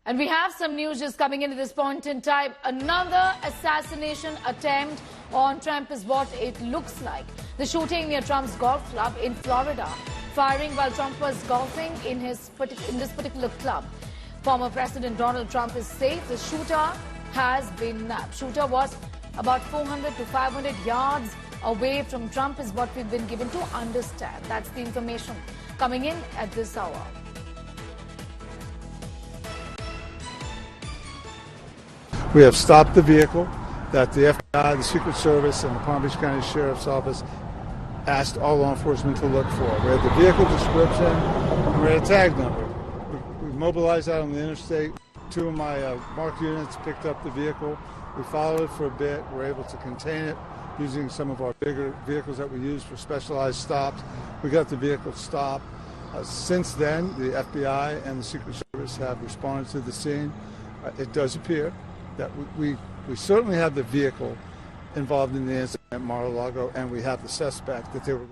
And we have some news just coming in at this point in time. Another assassination attempt on Trump is what it looks like. The shooting near Trump's golf club in Florida, firing while Trump was golfing in this particular club. Former President Donald Trump is safe. The shooter has been nabbed. Shooter was about 400 to 500 yards away from Trump is what we've been given to understand. That's the information coming in at this hour. We have stopped the vehicle that the FBI, the Secret Service, and the Palm Beach County Sheriff's Office asked all law enforcement to look for. We had the vehicle description and we had a tag number. We mobilized out on the interstate. Two of my marked units picked up the vehicle. We followed it for a bit. We were able to contain it using some of our bigger vehicles that we use for specialized stops. We got the vehicle stopped. Since then, the FBI and the Secret Service have responded to the scene. It does appear that we certainly have the vehicle involved in the incident at Mar-a-Lago, and we have the suspect that they were.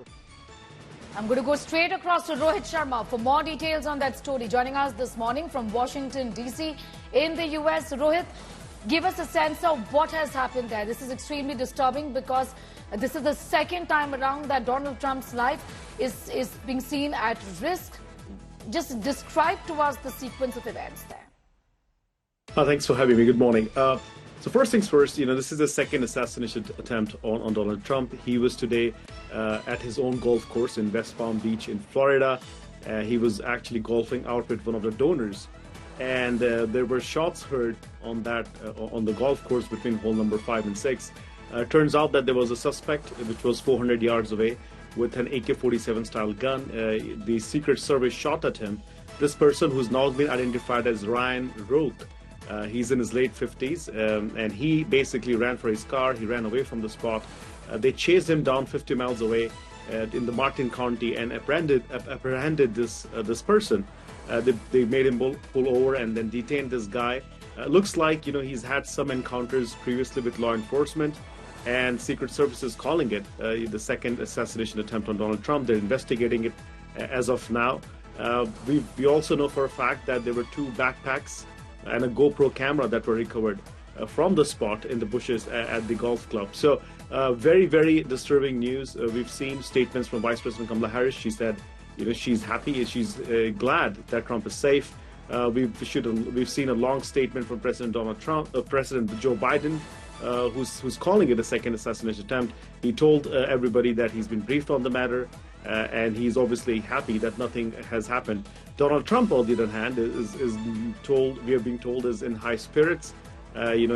I'm going to go straight across to Rohit Sharma for more details on that story. Joining us this morning from Washington, D.C. in the U.S. Rohit, give us a sense of what has happened there. This is extremely disturbing because this is the second time around that Donald Trump's life is being seen at risk. Just describe to us the sequence of events there. Thanks for having me. Good morning. So first things first, this is the second assassination attempt on Donald Trump. He was today at his own golf course in West Palm Beach in Florida. He was actually golfing out with one of the donors. And there were shots heard on the golf course between hole number 5 and 6. Turns out that there was a suspect which was 400 yards away with an AK-47 style gun. The Secret Service shot at him. This person, who's now been identified as Ryan Roque, he's in his late 50s, and he basically ran for his car. He ran away from the spot. They chased him down 50 miles away in the Martin County and apprehended this person. They made him pull over and then detained this guy. Looks like he's had some encounters previously with law enforcement, and Secret Service is calling it the second assassination attempt on Donald Trump. They're investigating it as of now. We also know for a fact that there were 2 backpacks and a GoPro camera that were recovered from the spot in the bushes at the golf club. So very, very disturbing news. We've seen statements from Vice President Kamala Harris. She said, she's happy, she's glad that Trump is safe. We've seen a long statement from President President Joe Biden, who's calling it a second assassination attempt. He told everybody that he's been briefed on the matter, and he's obviously happy that nothing has happened. Donald Trump, on the other hand, we are being told, is in high spirits. He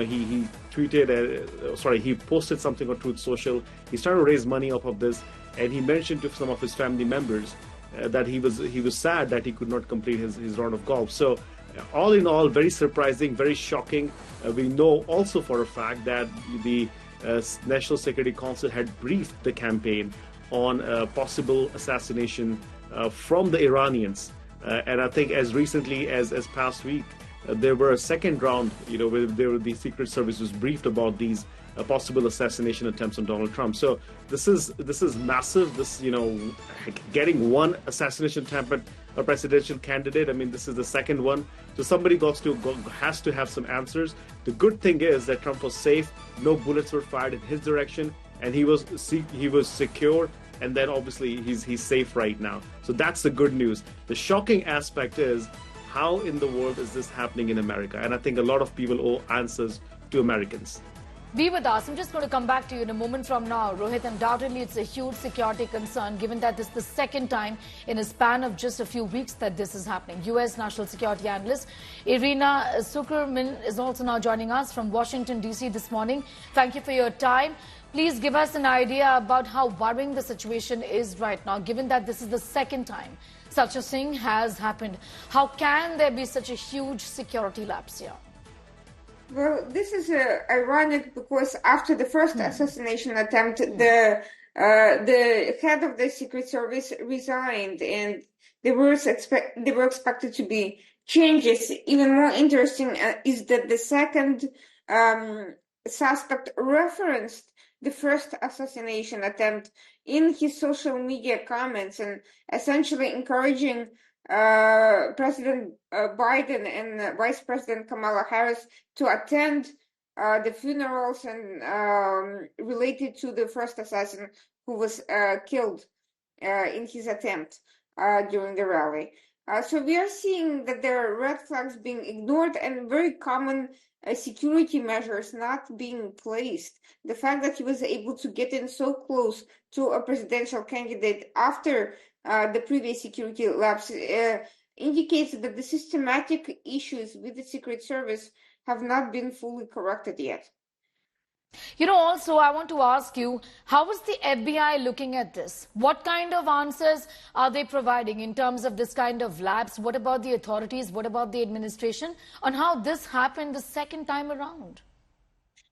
tweeted, he posted something on Truth Social. He's trying to raise money off of this, and he mentioned to some of his family members that he was sad that he could not complete his round of golf. So, all in all, very surprising, very shocking. We know also for a fact that the National Security Council had briefed the campaign on a possible assassination from the Iranians. And I think as recently as past week, there were a second round, where the Secret Service was briefed about these possible assassination attempts on Donald Trump. So this is massive. This, getting one assassination attempt at a presidential candidate. I mean, this is the second one. So somebody has to have some answers. The good thing is that Trump was safe. No bullets were fired in his direction, and he was secure. And then obviously he's safe right now. So that's the good news. The shocking aspect is, how in the world is this happening in America? And I think a lot of people owe answers to Americans. Be with us. I'm just going to come back to you in a moment from now. Rohit, undoubtedly it's a huge security concern given that this is the second time in a span of just a few weeks that this is happening. U.S. National Security Analyst Irina Zuckerman is also now joining us from Washington, D.C. this morning. Thank you for your time. Please give us an idea about how worrying the situation is right now, given that this is the second time such a thing has happened. How can there be such a huge security lapse here? Well, this is ironic because after the first assassination attempt, the head of the Secret Service resigned, and there were expected to be changes. Even more interesting is that the second suspect referenced the first assassination attempt in his social media comments and essentially encouraging President Biden and Vice President Kamala Harris to attend the funerals and related to the first assassin who was killed in his attempt during the rally. So we are seeing that there are red flags being ignored and very common security measures not being placed. The fact that he was able to get in so close to a presidential candidate after the previous security lapse indicates that the systematic issues with the Secret Service have not been fully corrected yet. Also, I want to ask you, how is the FBI looking at this? What kind of answers are they providing in terms of this kind of lapse? What about the authorities? What about the administration on how this happened the second time around?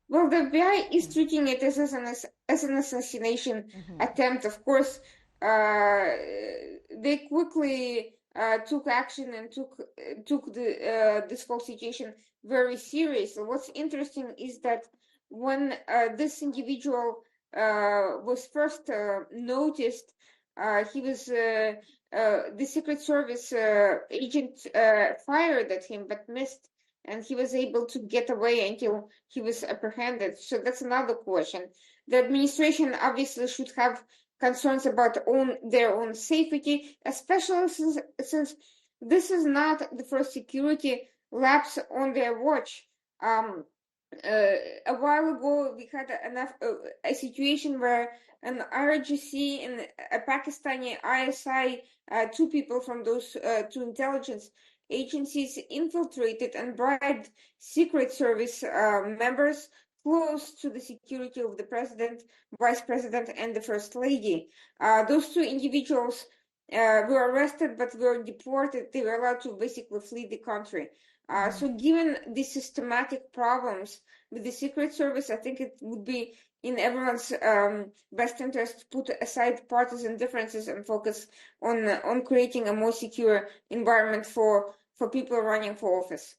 Well, the FBI is treating it as an assassination attempt. Of course, they quickly took action and took this whole situation very seriously. What's interesting is that when this individual was first noticed, he was the Secret Service agent fired at him but missed, and he was able to get away until he was apprehended. So that's another question. The administration obviously should have concerns about their own safety, especially since this is not the first security lapse on their watch. A while ago, we had a situation where an RGC and a Pakistani ISI, two people from those two intelligence agencies, infiltrated and bribed Secret Service members close to the security of the president, vice president, and the first lady. Those two individuals were arrested but were deported. They were allowed to basically flee the country. So given the systematic problems with the Secret Service, I think it would be in everyone's best interest to put aside partisan differences and focus on creating a more secure environment for people running for office.